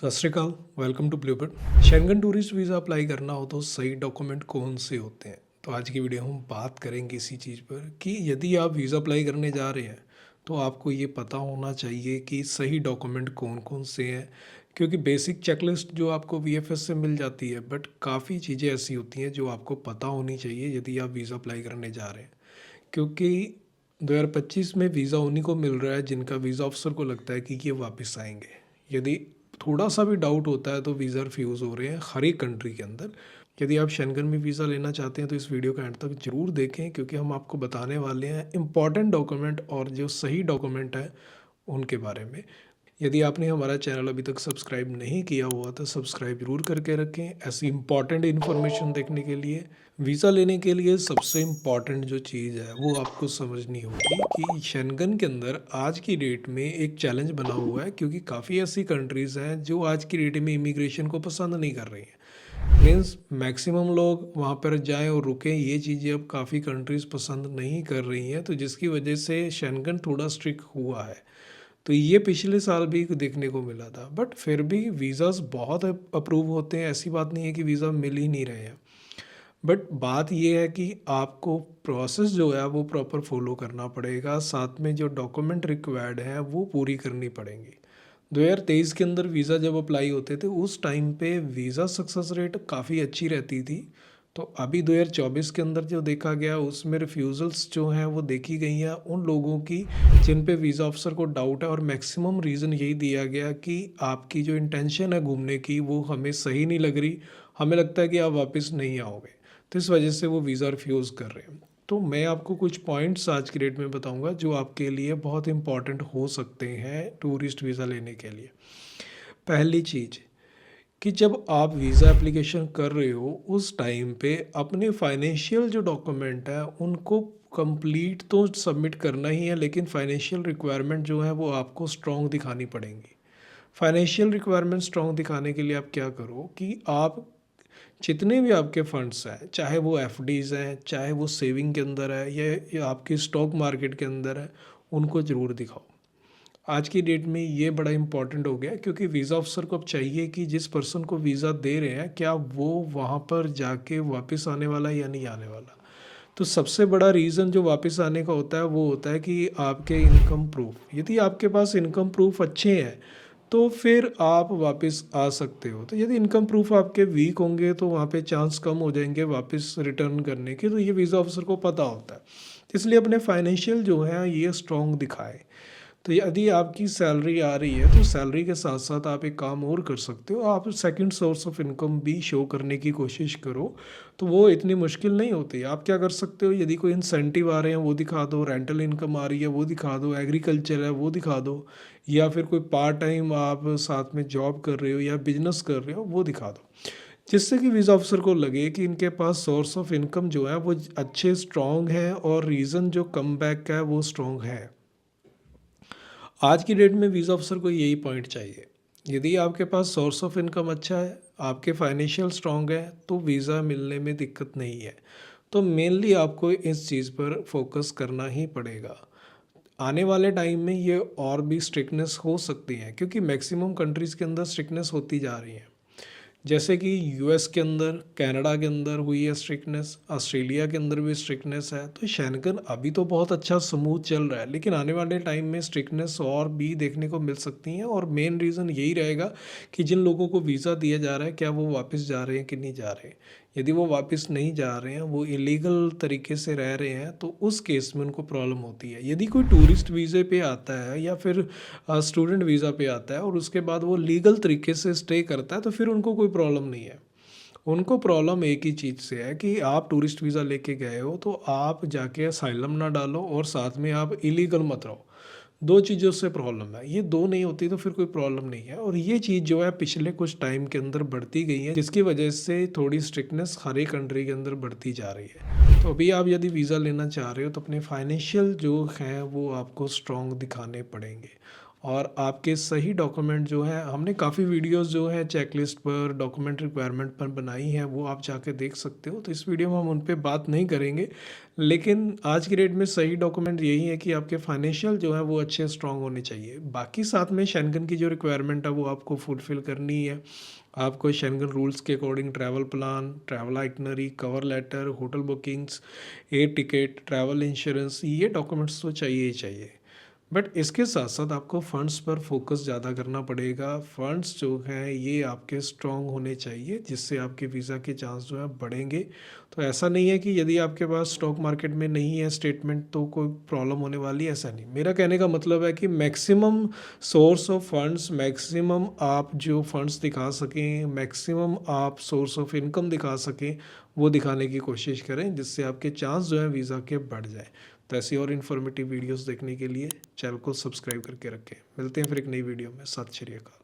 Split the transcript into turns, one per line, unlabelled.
सत Sri Akal, welcome to Bluebird. Schengen tourist visa apply करना हो तो सही डॉक्यूमेंट कौन से होते हैं? तो आज की वीडियो हम बात करेंगे इसी चीज़ पर कि यदि आप वीज़ा अप्लाई करने जा रहे हैं तो आपको ये पता होना चाहिए कि सही डॉक्यूमेंट कौन कौन से हैं। क्योंकि बेसिक चेकलिस्ट जो आपको वीएफएस से मिल जाती है, बट काफ़ी चीज़ें ऐसी होती हैं जो आपको पता होनी चाहिए यदि आप वीज़ा अप्लाई करने जा रहे हैं। क्योंकि 2025 में वीज़ा उन्हीं को मिल रहा है जिनका वीज़ा ऑफिसर को लगता है कि ये वापस आएंगे। यदि थोड़ा सा भी डाउट होता है तो वीज़ा रिफ्यूज़ हो रहे हैं हर एक कंट्री के अंदर। यदि आप शेंगन में वीज़ा लेना चाहते हैं तो इस वीडियो का एंड तक ज़रूर देखें, क्योंकि हम आपको बताने वाले हैं इंपॉर्टेंट डॉक्यूमेंट और जो सही डॉक्यूमेंट है उनके बारे में। यदि आपने हमारा चैनल अभी तक सब्सक्राइब नहीं किया हुआ तो सब्सक्राइब जरूर करके रखें ऐसी इंपॉर्टेंट इन्फॉर्मेशन देखने के लिए। वीज़ा लेने के लिए सबसे इम्पॉर्टेंट जो चीज़ है वो आपको समझनी होगी कि शेंगन के अंदर आज की डेट में एक चैलेंज बना हुआ है, क्योंकि काफ़ी ऐसी कंट्रीज़ हैं जो आज की डेट में इमिग्रेशन को पसंद नहीं कर रही हैं। मीन्स मैक्सिमम लोग वहाँ पर जाएं और रुकें, ये चीज़ें अब काफ़ी कंट्रीज़ पसंद नहीं कर रही हैं, तो जिसकी वजह से शेंगन थोड़ा स्ट्रिक्ट हुआ है। तो ये पिछले साल भी देखने को मिला था, बट फिर भी वीज़ाज़ बहुत अप्रूव होते हैं। ऐसी बात नहीं है कि वीज़ा मिल ही नहीं रहे हैं, बट बात ये है कि आपको प्रोसेस जो है वो प्रॉपर फॉलो करना पड़ेगा। साथ में जो डॉक्यूमेंट रिक्वायर्ड हैं वो पूरी करनी पड़ेंगी। 2023 के अंदर वीज़ा जब अप्लाई होते थे उस टाइम पे वीज़ा सक्सेस रेट काफ़ी अच्छी रहती थी। तो अभी 2024 के अंदर जो देखा गया उसमें रिफ्यूज़ल्स जो हैं वो देखी गई हैं उन लोगों की जिन पे वीज़ा ऑफिसर को डाउट है, और मैक्सिमम रीज़न यही दिया गया कि आपकी जो इंटेंशन है घूमने की वो हमें सही नहीं लग रही, हमें लगता है कि आप वापस नहीं आओगे, तो इस वजह से वो वीज़ा रिफ्यूज़ कर रहे हैं। तो मैं आपको कुछ पॉइंट्स आज की डेट में बताऊंगा जो आपके लिए बहुत इंपॉर्टेंट हो सकते हैं टूरिस्ट वीज़ा लेने के लिए। पहली चीज़ कि जब आप वीज़ा एप्लीकेशन कर रहे हो उस टाइम पे अपने फाइनेंशियल जो डॉक्यूमेंट है उनको कंप्लीट तो सबमिट करना ही है, लेकिन फाइनेंशियल रिक्वायरमेंट जो है वो आपको स्ट्रॉन्ग दिखानी पड़ेंगी। फाइनेंशियल रिक्वायरमेंट स्ट्रॉन्ग दिखाने के लिए आप क्या करो कि आप जितने भी आपके फंड्स हैं, चाहे वो एफडीज़ हैं, चाहे वो सेविंग के अंदर है या आपकी स्टॉक मार्केट के अंदर है, उनको ज़रूर दिखाओ। आज की डेट में ये बड़ा इंपॉर्टेंट हो गया, क्योंकि वीज़ा ऑफिसर को अब चाहिए कि जिस पर्सन को वीज़ा दे रहे हैं क्या वो वहाँ पर जाके वापस आने वाला है या नहीं आने वाला। तो सबसे बड़ा रीज़न जो वापस आने का होता है वो होता है कि आपके इनकम प्रूफ, यदि आपके पास इनकम प्रूफ अच्छे हैं तो फिर आप वापस आ सकते हो। तो यदि इनकम प्रूफ आपके वीक होंगे तो वहाँ पे चांस कम हो जाएंगे वापस रिटर्न करने के, तो ये वीज़ा ऑफिसर को पता होता है। इसलिए अपने फाइनेंशियल जो है ये स्ट्रॉन्ग दिखाए। तो यदि आपकी सैलरी आ रही है तो सैलरी के साथ साथ आप एक काम और कर सकते हो, आप सेकंड सोर्स ऑफ इनकम भी शो करने की कोशिश करो। तो वो इतनी मुश्किल नहीं होती। आप क्या कर सकते हो, यदि कोई इंसेंटिव आ रहे हैं वो दिखा दो, रेंटल इनकम आ रही है वो दिखा दो, एग्रीकल्चर है वो दिखा दो, या फिर कोई पार्ट टाइम आप साथ में जॉब कर रहे हो या बिजनेस कर रहे हो वो दिखा दो, जिससे कि वीज़ा ऑफिसर को लगे कि इनके पास सोर्स ऑफ इनकम जो है वो अच्छे स्ट्रॉन्ग है और रीज़न जो कम बैक का है वो स्ट्रॉन्ग है। आज की डेट में वीज़ा ऑफिसर को यही पॉइंट चाहिए। यदि आपके पास सोर्स ऑफ इनकम अच्छा है, आपके फाइनेंशियल स्ट्रॉन्ग है, तो वीज़ा मिलने में दिक्कत नहीं है। तो मेनली आपको इस चीज़ पर फोकस करना ही पड़ेगा। आने वाले टाइम में ये और भी स्ट्रिक्टनेस हो सकती है, क्योंकि मैक्सिमम कंट्रीज़ के अंदर स्ट्रिक्टनेस होती जा रही है। जैसे कि यूएस के अंदर, कनाडा के अंदर हुई है स्ट्रिक्टनेस, ऑस्ट्रेलिया के अंदर भी स्ट्रिक्टनेस है। तो शेंगन अभी तो बहुत अच्छा स्मूथ चल रहा है, लेकिन आने वाले टाइम में स्ट्रिक्टनेस और भी देखने को मिल सकती हैं। और मेन रीज़न यही रहेगा कि जिन लोगों को वीज़ा दिया जा रहा है क्या वो वापस जा रहे हैं कि नहीं जा रहे। यदि वो वापस नहीं जा रहे हैं, वो इलीगल तरीके से रह रहे हैं, तो उस केस में उनको प्रॉब्लम होती है। यदि कोई टूरिस्ट वीज़े पे आता है या फिर स्टूडेंट वीज़ा पे आता है और उसके बाद वो लीगल तरीके से स्टे करता है तो फिर उनको कोई प्रॉब्लम नहीं है। उनको प्रॉब्लम एक ही चीज़ से है कि आप टूरिस्ट वीज़ा लेके गए हो तो आप जाके असाइलम ना डालो और साथ में आप इलीगल मत रहो। दो चीज़ों से प्रॉब्लम है, ये दो नहीं होती तो फिर कोई प्रॉब्लम नहीं है। और ये चीज़ जो है पिछले कुछ टाइम के अंदर बढ़ती गई है, जिसकी वजह से थोड़ी स्ट्रिक्टनेस हर एक कंट्री के अंदर बढ़ती जा रही है। तो अभी आप यदि वीज़ा लेना चाह रहे हो तो अपने फाइनेंशियल जो हैं वो आपको स्ट्रॉन्ग दिखाने पड़ेंगे। और आपके सही डॉक्यूमेंट जो है, हमने काफ़ी वीडियोस जो है चेकलिस्ट पर, डॉक्यूमेंट रिक्वायरमेंट पर बनाई है, वो आप जाके देख सकते हो। तो इस वीडियो में हम उन पे बात नहीं करेंगे, लेकिन आज की डेट में सही डॉक्यूमेंट यही है कि आपके फाइनेंशियल जो है वो अच्छे स्ट्रांग होने चाहिए। बाकी साथ में शेंगन की जो रिक्वायरमेंट है वो आपको फुलफ़िल करनी है। आपको शेंगन रूल्स के according travel plan, travel itinerary, cover letter, hotel bookings, air ticket, travel insurance, ये डॉक्यूमेंट्स तो चाहिए ही चाहिए। बट इसके साथ साथ आपको फ़ंड्स पर फोकस ज़्यादा करना पड़ेगा। फ़ंड्स जो हैं ये आपके स्ट्रॉन्ग होने चाहिए, जिससे आपके वीज़ा के चांस जो है बढ़ेंगे। तो ऐसा नहीं है कि यदि आपके पास स्टॉक मार्केट में नहीं है स्टेटमेंट तो कोई प्रॉब्लम होने वाली है, ऐसा नहीं। मेरा कहने का मतलब है कि maximum source of funds, maximum आप जो फंड्स दिखा सकें, मैक्सिमम आप सोर्स ऑफ इनकम दिखा सकें, वो दिखाने की कोशिश करें, जिससे आपके चांस जो है वीज़ा के बढ़ जाए। तो ऐसी और इन्फॉर्मेटिव वीडियोस देखने के लिए चैनल को सब्सक्राइब करके रखें। मिलते हैं फिर एक नई वीडियो में। सत श्री अकाल।